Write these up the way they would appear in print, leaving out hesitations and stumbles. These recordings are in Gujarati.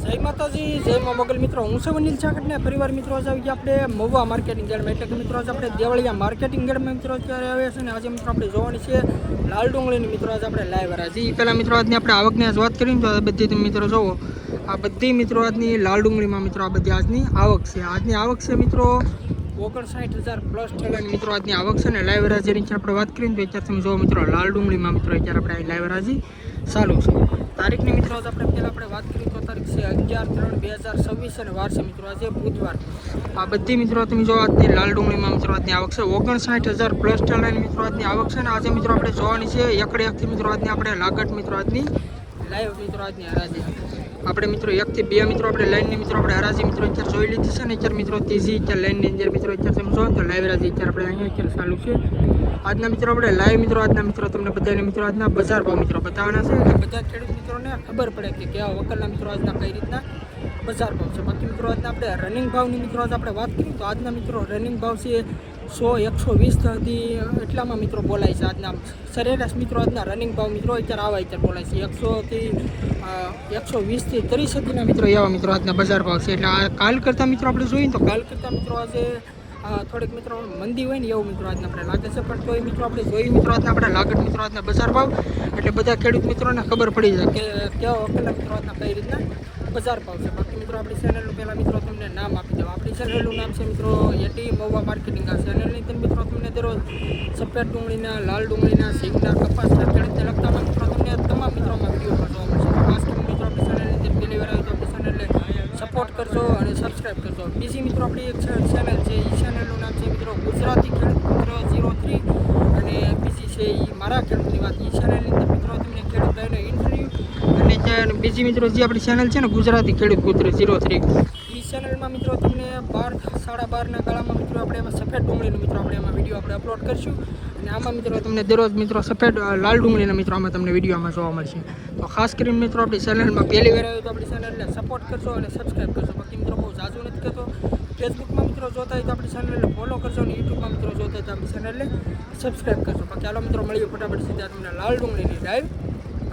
જય માતાજી, જય મા મોગલ મિત્રો. હું છું અનિલ ચાકટને પરિવાર મિત્રો. આજે આવી ગયા આપણે મહુવા માર્કેટિંગ યાર્ડમાં, એટલે કે મિત્રો આજે આપણે દેવળિયા માર્કેટિંગ યાર્ડમાં મિત્રો અત્યારે આવ્યા છે. અને આજે મિત્રો આપણે જોવાની છે લાલ ડુંગળીની મિત્રો. આજે આપણે લાઈવ હરાજી પહેલાં મિત્રો આજની આપણે આવકની આજ વાત કરીને તો બધી તમે મિત્રો જોવો, આ બધી મિત્રો આજની લાલ ડુંગળીમાં મિત્રો આ બધી આજની આવક છે. આજની આવક છે મિત્રો 59,000 પ્લસ ઠેલાની મિત્રો આજની આવક છે. અને લાઈવ હરાજીની આપણે વાત કરીને તો અત્યારે તમે જોવો મિત્રો લાલ ડુંગળીમાં મિત્રો અત્યારે આપણે લાઈવ હરાજી ચાલુ છે. તારીખની મિત્રો આજે આપણે પહેલાં આપણે વાત કરીએ તો તારીખ છે 11/3/2026 અને વાર છે મિત્રો આજે બુધવાર. આ બધી મિત્રો તમે જો આજની લાલ ડુંગળીમાં મિત્રો આજની આવક છે 59,000 પ્લસ ઠેલાની મિત્રો આજની આવક છે. અને આજે મિત્રો આપણે જોવાની છે એકડે એકથી મિત્રો આજની આપણે લાગટ મિત્રો આજની લાઈવ મિત્રો આજની હરાજી આપણે મિત્રો 1 થી 2 મિત્રો આપણે લાઈનની મિત્રો આપણે હરાજી મિત્રો અત્યારે જોઈ લીધી છે. ને અત્યારે મિત્રો ત્રીજી અત્યારે લાઈનની અંદર મિત્રો અત્યારે તમે જોવો તો લાઈવ હરાજી અત્યારે આપણે અહીંયા અત્યારે ચાલુ છે. આજના મિત્રો આપણે લાઈવ મિત્રો આજના મિત્રો તમને બધાને મિત્રો આજના બજાર ભાવ મિત્રો બતાવવાના છે, એટલે બધા ખેડૂત મિત્રોને ખબર પડે કે કેવા વકલના મિત્રો આજના કઈ રીતના બજાર ભાવ છે. બાકી મિત્રો આજના આપણે રનિંગ ભાવની મિત્રો આજે આપણે વાત કરીએ તો આજના મિત્રો રનિંગ ભાવ છે 100-120 સુધી એટલામાં મિત્રો બોલાય છે. આજના સરેરાશ મિત્રો આજના રનિંગ ભાવ મિત્રો અત્યારે આવા અત્યારે બોલાય છે 100 થી 120 થી 30 સુધીના મિત્રો એવા મિત્રો આજના બજાર ભાવ છે. એટલે આ કાલ કરતાં મિત્રો આપણે જોઈએ તો કાલ કરતાં મિત્રો આજે થોડીક મિત્રો મંદી હોય ને એવું મિત્રો આજને આપણે લાગે છે. પણ તોય મિત્રો આપણે જોઈએ મિત્રો આજના આપણે લાગટ મિત્રો આજના બજાર ભાવ એટલે બધા ખેડૂત મિત્રોને ખબર પડી જાય કે કેવા વકલના મિત્રો આજના કઈ રીતના બજાર ભાવ છે. બાકી મિત્રો આપણી ચેનલનું પહેલાં મિત્રો તમને નામ આપી દઉં. આપણી ચેનલનું નામ છે મિત્રો એટી મહુવા માર્કેટિંગ. આ ચેનલની અંદર મિત્રો તમને દરરોજ સફેદ ડુંગળીના, લાલ ડુંગળીના, સિંગના, કપાસના ખેડૂતને લગતામાં મિત્રો તમને તમામ મિત્રોમાં વિડીયો જોવા મળશે. ખાસ કરીને મિત્રો આપણી ચેનલની અંદર પહેલી વાર આવી તો આપણી ચેનલને સપોર્ટ કરજો અને સબસ્ક્રાઈબ કરજો. બીજી મિત્રો આપણી એક ચેનલ છે, એ ચેનલનું નામ છે મિત્રો ગુજરાતી ખેડૂત મિત્ર 03 અને બીજી છે એ મારા ખેડૂતની વાત. એ ચેનલની અંદર મિત્રો તમને ખેડૂત ભાઈનો ઇન્ટરવ્યૂ અને બીજી મિત્રો જે આપણી ચેનલ છે ને ગુજરાતી ખેડૂત પુત્ર 03, એ ચેનલમાં મિત્રો તમને 12-12.5 ગાળામાં મિત્રો આપણે એમાં સફેદ ડુંગળીનો મિત્રો આપણે એમાં વિડીયો આપણે અપલોડ કરીશું. અને આમાં મિત્રો તમને દરરોજ મિત્રો સફેદ લાલ ડુંગળીના મિત્રો આમાં તમને વિડીયોમાં જોવા મળશે. તો ખાસ કરીને મિત્રો આપણી ચેનલમાં પહેલી વાર આવ્યું તો આપણી ચેનલને સપોર્ટ કરજો અને સબસ્ક્રાઈબ કરજો. બાકી મિત્રો બહુ ઝાઝું નથી કહેતો. ફેસબુકમાં મિત્રો જોતા હોય તો આપણી ચેનલને ફોલો કરજો અને યુટ્યુબમાં મિત્રો જોતા હોય તો આપણી ચેનલને સબસ્ક્રાઈબ કરજો. બાકી ચાલો મિત્રો મળીએ ફટાફટ સીધા તમને લાલ ડુંગળીની લાઈવ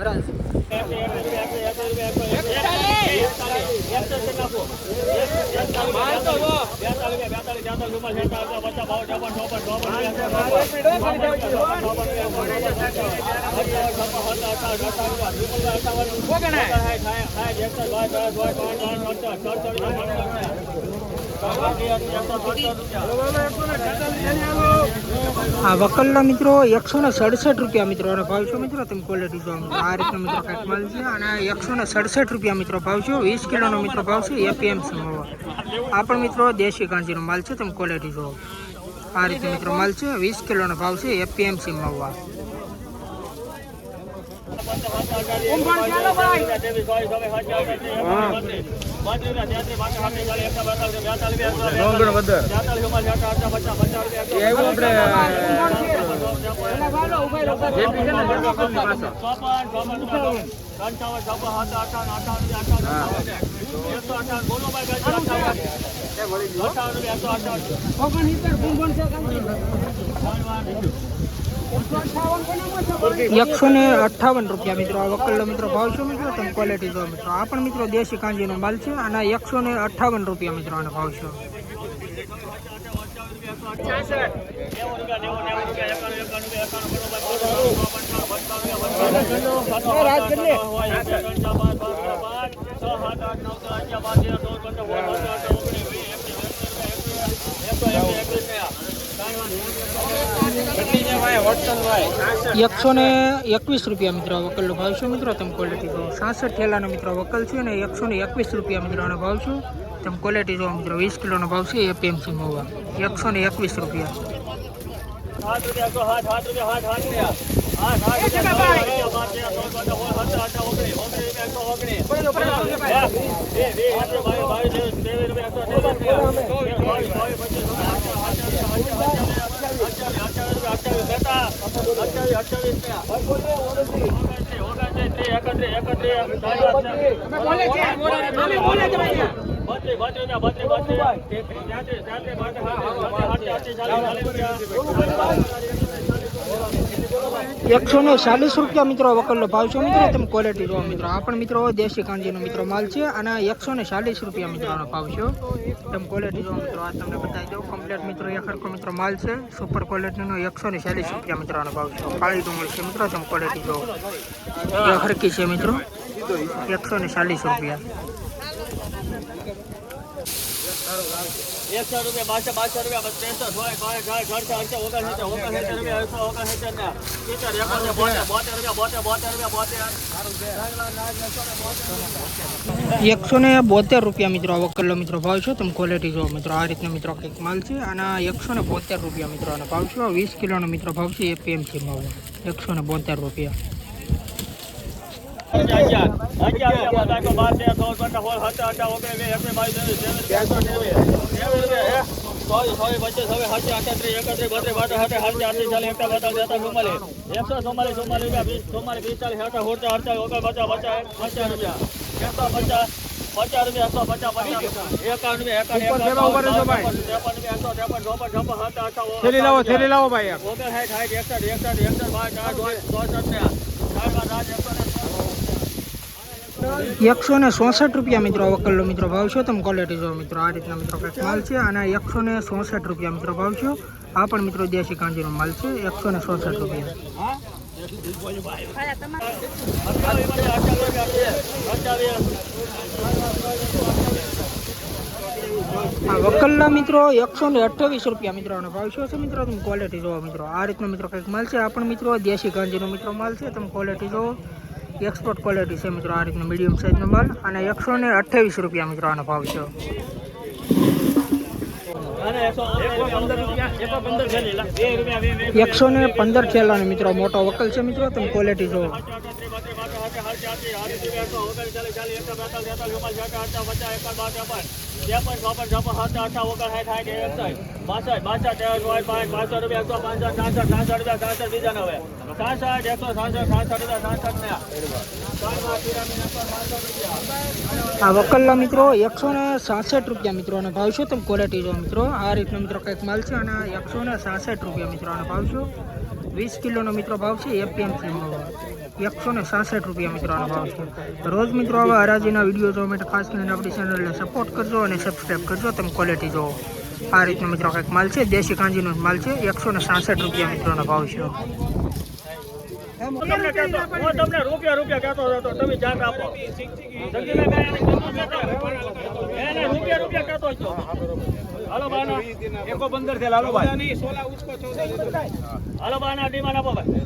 હરાજી. આ વકલના મિત્રો 167 રૂપિયા મિત્રો અને ભાવ છે મિત્રો. તમે ક્વોલિટી જો આ રીતનો મિત્રો કાંઈક માલ છે. અને 167 રૂપિયા મિત્રો ભાવ છે. 20 કિલોનો મિત્રો ભાવ છે એપીએમસી મહુવા. આ પણ મિત્રો દેશી કાંજીનો માલ છે. તમે ક્વોલિટી જો આ રીતે મિત્રો માલ છે. 20 કિલોનો ભાવ છે એપીએમસી મહુવા. ₹158 રૂપિયા મિત્રો આ વકલનો મિત્રો ભાવ છે મિત્રો. તમે ક્વોલિટી જો મિત્રો આ પણ મિત્રો દેશી કાંજીનો માલ છે. અને 158 રૂપિયા મિત્રો આનો ભાવ છે. ₹121 રૂપિયા મિત્રો આ વકલનો ભાવ છે મિત્રો. તમે ક્વોલિટી જો 66 થેલાનો મિત્રો વકલ છે. અને 121 રૂપિયા મિત્રો આનો ભાવ છે. તમે ક્વોલિટી જો મિત્રો 20 કિલોનો ભાવ છે એપીએમસી મહુવા. 121 રૂપિયા. 140 રૂપિયા મિત્રો વકલનો ભાવ છે મિત્રો. તમે ક્વોલિટી જોવો મિત્રો. આ પણ મિત્રો દેશી કાંજીનો મિત્રો માલ છે અને 140 રૂપિયા મિત્રોનો ભાવ છે. તમે ક્વોલિટી જોવો મિત્રો. આ તમને બતાવી દઉં કમ્પ્લીટ મિત્રો એક હરખો મિત્રો માલ છે. સુપર ક્વોલિટીનો 140 રૂપિયા મિત્રોનો ભાવ છે. કાળી ડુંગળી છે મિત્રો. તમે ક્વોલિટી જોવો એ હરખી છે મિત્રો. 140 રૂપિયા. 100 रुपया 12 रुपया 63 હોય કોઈ ગાય ખર્ચા ખર્ચા 69 રૂપિયા 169 ને 172 રૂપિયા મિત્રો વકલનો મિત્રો ભાવ છે. તમે ક્વોલિટી જો મિત્રો. આ રીતનો મિત્રો કંઈક માલ છે અને 172 રૂપિયા મિત્રોનો ભાવ છે. 20 કિલોનો મિત્રો ભાવ છે. એપીએમસી ભાવ 172 રૂપિયા. થેલી લાવો ભાઈ. 164 રૂપિયા મિત્રો વકલનો મિત્રો ભાવ છે. તમે ક્વોલિટી જો મિત્રો. આ રીતના મિત્રો કંઈક માલ છે અને 164 રૂપિયા મિત્રો ભાવ છે. આ પણ મિત્રો દેશી કાંજીનો માલ છે. 164 રૂપિયા. વકલના મિત્રો 128 રૂપિયા મિત્રોનો ભાવ છે મિત્રો. તમે ક્વોલિટી જોવો મિત્રો. આ રીતનો મિત્રો કંઈક માલ છે. આ પણ મિત્રો દેશી કાંજીનો મિત્રો માલ છે. તમે ક્વોલિટી જોવો. એક્સપોર્ટ ક્વોલિટી છે મિત્રો. આ રીતનો મીડિયમ સાઇઝનો માલ અને 128 રૂપિયા મિત્રો આનો ભાવ છે. 115 થેલાનો મિત્રો મોટો વકલ છે મિત્રો. તમે ક્વોલિટી જોવો. આ વકલના મિત્રો 166 રૂપિયા મિત્રોનો ભાવ છે. તમે ક્વોલિટી જો મિત્રો. આ રીતનો મિત્રો કંઈક માલ છે અને 166 રૂપિયા મિત્રોનો ભાવ છે. 20 કિલોનો મિત્રો ભાવ છે. એપીએમસી 166 રૂપિયા મિત્રોનો ભાવ છે. રોજ મિત્રો આવા હરાજીના વિડીયો જોવા માટે ખાસ કરીને આપણી ચેનલને સપોર્ટ કરજો અને સબસ્ક્રાઈબ કરજો. તમે ક્વોલિટી જોવો. આ રીતનો મિત્રો કંઈક માલ છે. દેશી કાંજીનો માલ છે. 166 રૂપિયા મિત્રોનો ભાવ છે. તમને રૂપિયા કહેતો હતો તમે જાત આપો. રૂપિયા કહેતો હતો. હાલો બાના 115 થેલા હાલો ભાઈ. હાલો બાના ડીમાન આપો ભાઈ.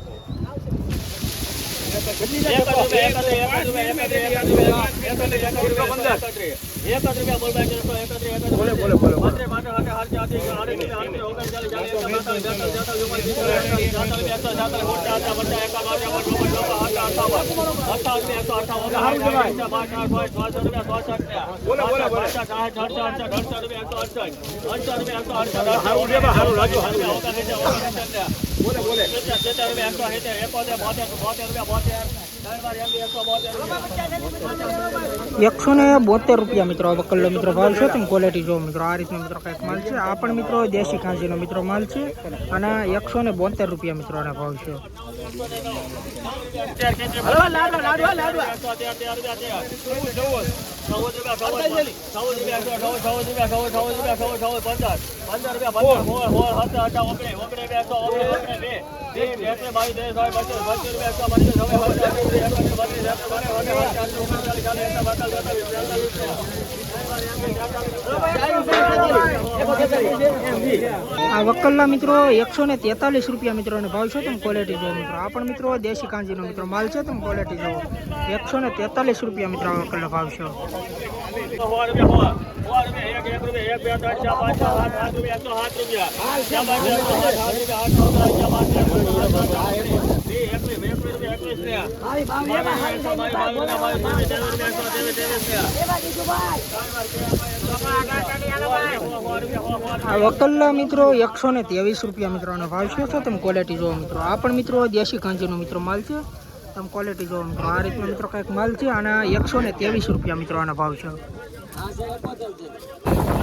એકસો ને 72 રૂપિયા મિત્રો વકલનો મિત્રો ભાવ છે. તમે ક્વોલિટી જો મિત્રો. આ રીતનો મિત્રો કંઈક માલ છે. આ પણ મિત્રો દેશી કાંજીનો મિત્રો માલ છે અને 172 રૂપિયા મિત્રો આનો ભાવ છે. આ વકલના મિત્રો 143 રૂપિયા મિત્રોનો ભાવ છે. તમે ક્વોલિટી જો મિત્રો. આ પણ મિત્રો દેશી કાંજીનો મિત્રો માલ છે. તમે ક્વોલિટી જો. 143 રૂપિયા મિત્રો આ વકલનો ભાવ છે. આ વકલના મિત્રો 123 રૂપિયા મિત્રોનો ભાવ છે. તમે ક્વોલિટી જોવો મિત્રો. આ પણ મિત્રો દેશી કાંજીનો મિત્રો માલ છે. તમે ક્વોલિટી જોવો મિત્રો. આ રીતનો મિત્રો કંઈક માલ છે અને 123 રૂપિયા મિત્રો આનો ભાવ છે.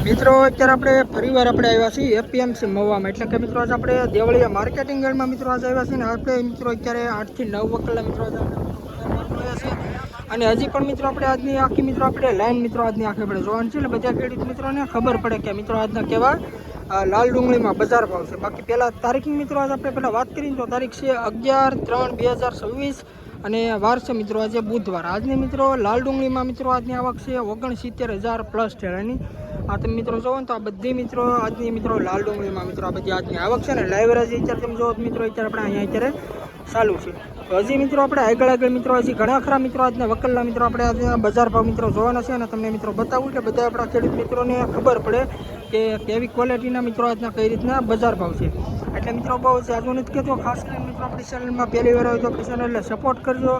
મિત્રો અત્યારે આપણે ફરીવાર આપણે આવ્યા છીએ એપીએમસી મહુવામાં, એટલે કે મિત્રો આજે આપણે દેવળિયા માર્કેટિંગ યાર્ડમાં મિત્રો આજે આવ્યા છીએ ને આપણે મિત્રો અત્યારે 8 થી 9 વકલા મિત્રો આજે આવ્યા છીએ અને હજી પણ મિત્રો આપણે આજની આખી મિત્રો આપણે લાઈન મિત્રો આજની આખી આપણે જોવાની છે એટલે બધા ખેડૂત મિત્રોને ખબર પડે કે મિત્રો આજના કેવા લાલ ડુંગળીમાં બજાર ભાવ છે. બાકી પહેલાં તારીખની મિત્રો આજે આપણે પહેલાં વાત કરીએ તો તારીખ છે 11/3/2026 અને વાર છે મિત્રો આજે બુધવાર. આજની મિત્રો લાલ ડુંગળીમાં મિત્રો આજની આવક છે 69,000 પ્લસ ઠેલાની. આ તમે મિત્રો જોવો ને તો આ બધી મિત્રો આજની મિત્રો લાલ ડુંગળીમાં મિત્રો આ બધી આજની આવક છે ને લાઈવ રાજી અત્યારે તમે જોવો મિત્રો અત્યારે આપણે અહીંયા અત્યારે ચાલુ છે. તો હજી મિત્રો આપણે આગળ મિત્રો હજી ઘણા ખરા મિત્રો આજના વકલના મિત્રો આપણે આજે બજાર ભાવ મિત્રો જોવાના છે અને તમને મિત્રો બતાવું એટલે બધા આપણા ખેડૂત મિત્રોને ખબર પડે કે કેવી ક્વોલિટીના મિત્રો આજના કઈ રીતના બજાર ભાવ છે. એટલે મિત્રો બહુ જાજુ નથી કહેતો, ખાસ કરીને મિત્રો આપણી ચેનલમાં પહેલી વાર હોય તો આપણી ચેનલને સપોર્ટ કરજો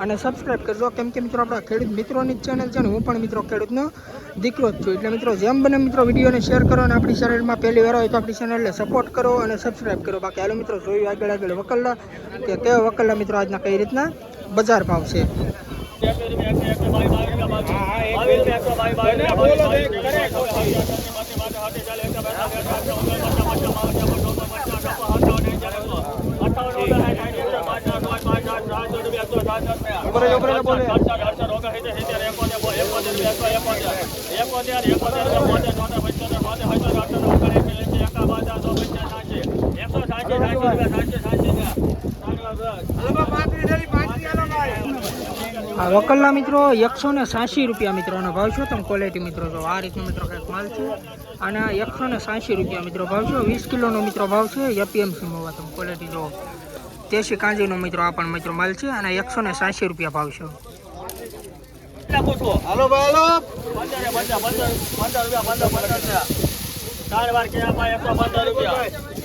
અને સબસ્ક્રાઈબ કરજો, કેમ કે મિત્રો આપણા ખેડૂત મિત્રોની જ ચેનલ છે ને હું પણ મિત્રો ખેડૂતનો દીકરો જ છું. એટલે મિત્રો જેમ બને મિત્રો વિડીયોને શેર કરો અને આપણી ચેનલમાં પહેલી વાર હોય તો આપણી ચેનલને સપોર્ટ કરો અને સબસ્ક્રાઈબ કરો. બાકી હાલો મિત્રો જોયું આગળ વકલના કે કેવા વકલના મિત્રો આજના કઈ રીતના બજાર ભાવ છે. આ વકલના મિત્રો 186 રૂપિયા મિત્રોનો ભાવ છે. તમે ક્વોલિટી મિત્રો જો આ રીતનો મિત્રો કંઈક માલ છે અને 186 રૂપિયા મિત્રો ભાવ છે. 20 કિલોનો મિત્રો ભાવ છે એપીએમસી મહુવા. તમે ક્વોલિટી જો દેશી કાંજીનો મિત્રો આ પણ મિત્રો માલ છે અને 186 રૂપિયા ભાવ છે. હાલો ભાઈ હાલો.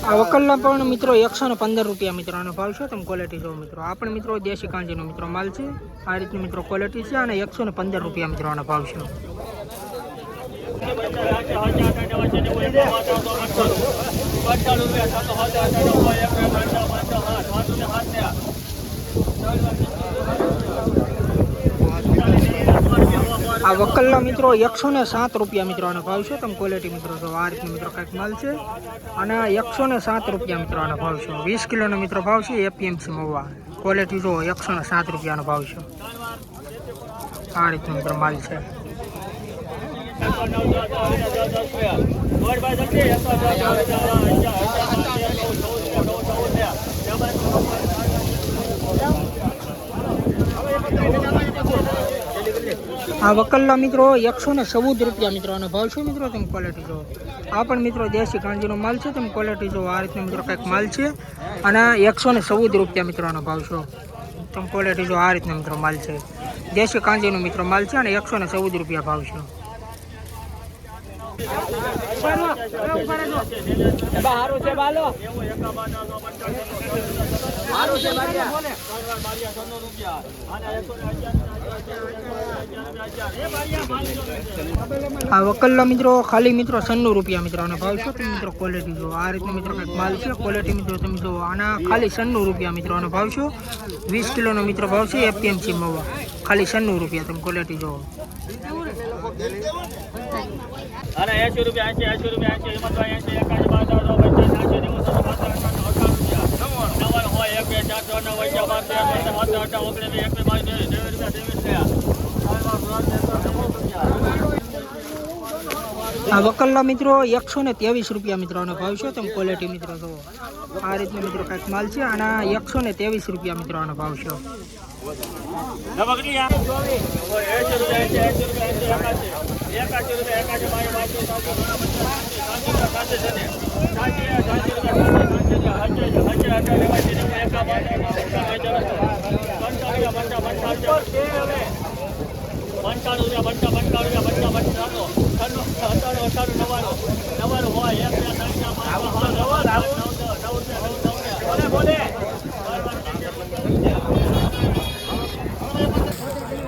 આ વકલના પણ મિત્રો 115 રૂપિયા મિત્રોનો ભાવ છે. તમે ક્વોલિટી જો મિત્રો આ પણ મિત્રો દેશી કાંજીનો મિત્રો માલ છે. આ રીતની મિત્રો ક્વોલિટી છે અને 115 રૂપિયા મિત્રોનો ભાવ છે. આ વકલના મિત્રો 107 રૂપિયા મિત્રોનો ભાવ છે. તમે ક્વોલિટી મિત્રો જો આ રીતનો મિત્રો કંઈક માલ છે અને 107 રૂપિયા મિત્રોનો ભાવ છે. 20 કિલોનો મિત્રો ભાવ છે એપીએમસી મહુવા. ક્વોલિટી જો 107 રૂપિયાનો ભાવ છે. આ રીતનો મિત્રો માલ છે. આ વકલના મિત્રો 114 રૂપિયા મિત્રોનો ભાવ છે. મિત્રો તમે ક્વોલિટી જો આ પણ મિત્રો દેશી કાંજીનો માલ છે. તમે ક્વોલિટી જો આ રીતનો મિત્રો કંઈક માલ છે અને 114 રૂપિયા મિત્રોનો ભાવ છે. તમે ક્વોલિટી જો આ રીતનો મિત્રો માલ છે. દેશી કાંજીનો મિત્રો માલ છે અને 114 રૂપિયા ભાવ છે. આ વકલના મિત્રો ખાલી મિત્રો 96 રૂપિયા મિત્રોનો ભાવ છે. તમે મિત્રો ક્વોલિટી જો આ રીતનો મિત્રો કંઈક માલ છે. ક્વોલિટી મિત્રો તમે જો આના ખાલી 96 રૂપિયા મિત્રોનો ભાવ છે. 20 કિલોનો મિત્રો ભાવ છે એપીએમસી મહુવા. ખાલી 96 રૂપિયા. તમે ક્વોલિટી જો અને 80 રૂપિયા 80 રૂપિયા 80 રૂપિયા 80 આ વકલના મિત્રો 123 રૂપિયા મિત્રોનો ભાવ છે. તમે ક્વોલિટી મિત્રો જો આ રીતનો મિત્રો કંઈક માલ છે અને 123 રૂપિયા મિત્રોનો ભાવ છે.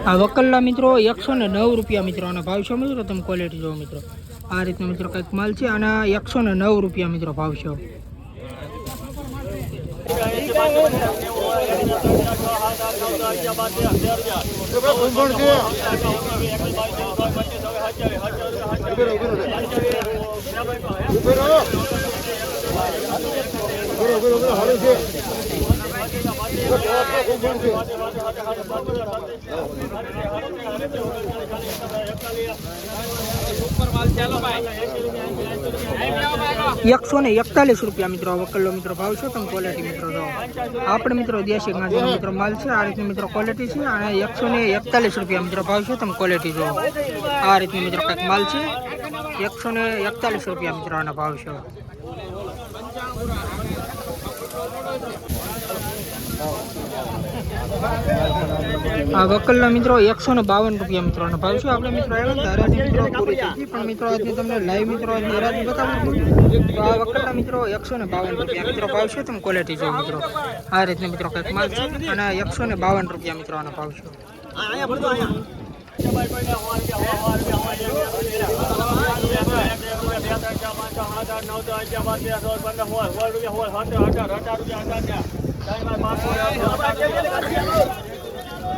આ વકલના મિત્રો 109 રૂપિયા મિત્રોનો ભાવ છે. મિત્રો તમે ક્વોલિટી જો મિત્રો આ રીતનો મિત્રો કંઈક માલ છે અને 109 રૂપિયા મિત્રો ભાવ છે. ₹141 મિત્રો વકલ્લો મિત્રો ભાવ છે તમે ક્વોલિટી મિત્રો જો આપણે મિત્રો દેશી ગાંધીનો મિત્રો માલ છે આ રીતની મિત્રો ક્વોલિટી છે અને ₹141 મિત્રો ભાવ છે તમે ક્વોલિટી જો આ રીતની મિત્રો કંઈક માલ છે ₹141 મિત્રો આના ભાવ છે આ વકલના મિત્રો ₹152 મિત્રોનો ભાવ છે આપણે મિત્રો આવ્યા હતા હરાજી મિત્રો પૂરી થઈ ગઈ પણ મિત્રો આજે તમને લાઈવ મિત્રો આજે હરાજી બતાવું તો આ વકલના મિત્રો ₹152 મિત્રો ભાવ છે તમે ક્વોલિટી જો મિત્રો આ રીતના મિત્રો કંઈક માલ છે અને ₹152 મિત્રો આનો ભાવ છે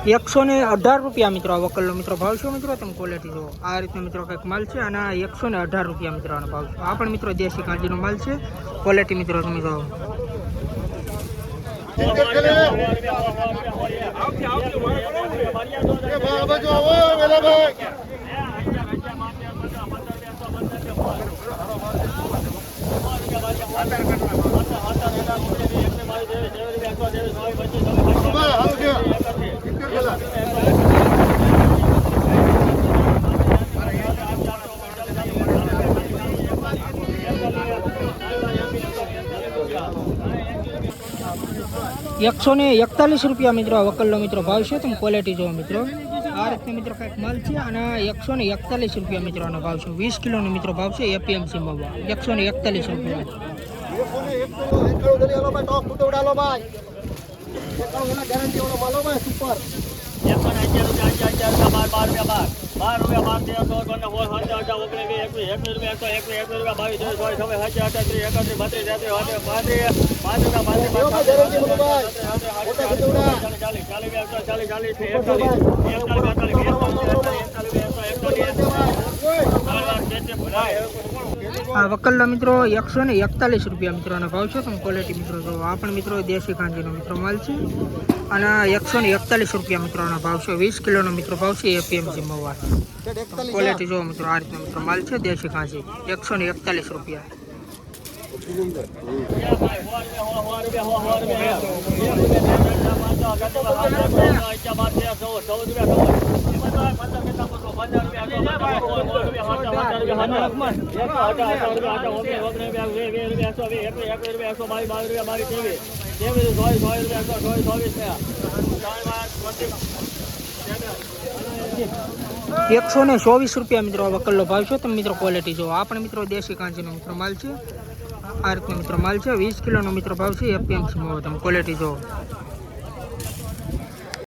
₹118 મિત્રો આ વકલનો મિત્રો ભાવ છે મિત્રો તમે ક્વોલિટી જુઓ આ રીતનો મિત્રો કંઈક માલ છે અને ₹118 મિત્રો આનો ભાવ છે આ પણ મિત્રો દેશી કાંજીનો માલ છે ક્વોલિટી મિત્રો તમે જુઓ ₹141 મિત્રો આ વકલનો મિત્રો ભાવ છે તમે ક્વોલિટી જુઓ મિત્રો આ રીતનો મિત્રો કંઈક માલ છે અને ₹141 મિત્રોનો ભાવ છે 20 કિલોનો મિત્રો ભાવ છે એપીએમસી માં ₹141 આ વકલના મિત્રો ₹141 મિત્રોનો ભાવ છે તમે ક્વોલિટી મિત્રો જો આ પણ મિત્રો દેશી કાંજીનો મિત્રો માલ છે અને ₹141 મિત્રોનો ભાવ છે 20 કિલોનો મિત્રો ભાવ છે એપીએમસી મવા ક્વોલિટી જો મિત્રો આ રીતનો મિત્રો માલ છે દેશી કાંજી ₹141 ₹124 મિત્રો વકલનો ભાવ છે તમે મિત્રો ક્વોલિટી જો આ પણ મિત્રો દેશી કાંજીનો મિત્રો માલ છે આ રીતનો મિત્રો માલ છે 20 કિલોનો મિત્રો ભાવ છે એપીએમસી માં તમે ક્વોલિટી જો